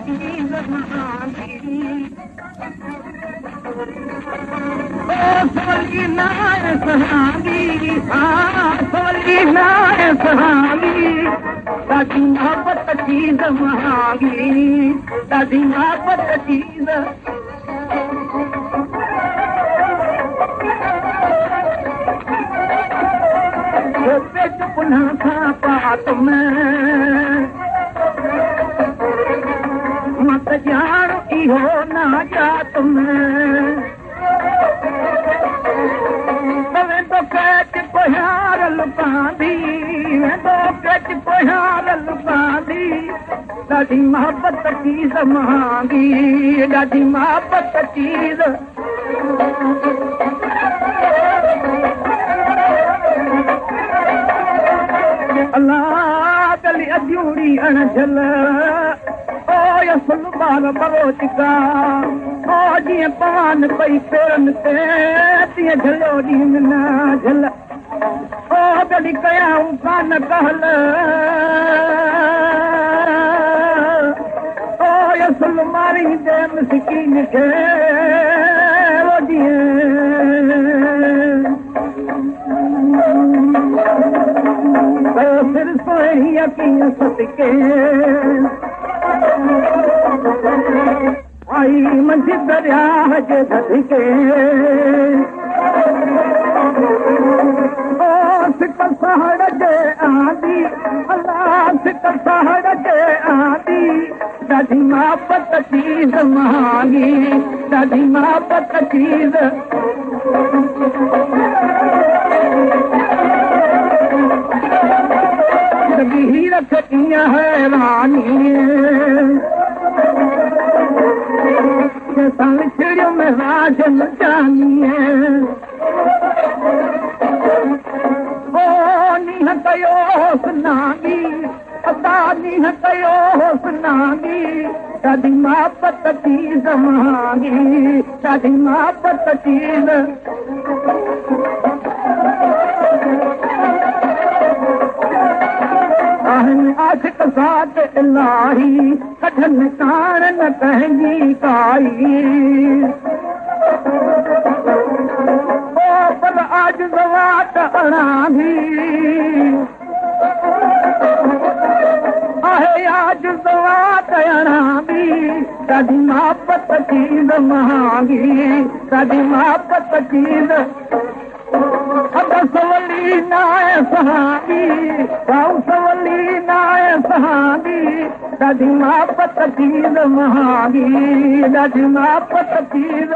चीज़ महांगी सोली नाय सहांगी सोली नाय सहांगी ॾाढी मोहबत चीज़ महांगी ॾाढी मोहबत चीज़ पुनः खां पात में मत ॼाण इहो नाजात में वेंदो कैच पोयारल पांदी वेंदो कैच पोयारल पांदी ॾाढी मोहबत चीज़ महांगी ॾाढी मोहबत चीज़ अल्लाह गली अजूरी अणझल ओ यसुल बाल बरोच का ओ जीअं पवान पई पेरनि ते तीअं झलो ॾींहं न झल ओ गली कयाऊं कान कहल ओ यसुल मारी दे मिसकीन खे ओ फिर सोई यकीन सदके आई मंझि दरिया जे सदके ओ सिक सहड़ जे आंदी अल्लाह सिक सहड़ जे आंदी ॾाढी मोहबत चीज़ महांगी ॾाढी मोहबत चीज़ रख कीअं हैरानी विछड़ियो में राज न जानी ओ नीह कयो सुनागी अदा नीह कयो सुनागी ॾाढी मोहबत चीज़ महांगी ॾाढी मोहबत चीज़ आशिक साथ इलाही कठन कान न पंहिंजी काई ओ पर आज ज़वात अणांदी आहे आज ज़वात अणांदी ॾाढी मोहबत चीज़ महांगी ॾाढी मोहबत चीज़ सवली नाय सहांगी सवली नाय सहांगी ॾाढी मोहबत चीज़ महांगी ॾाढी मोहबत चीज़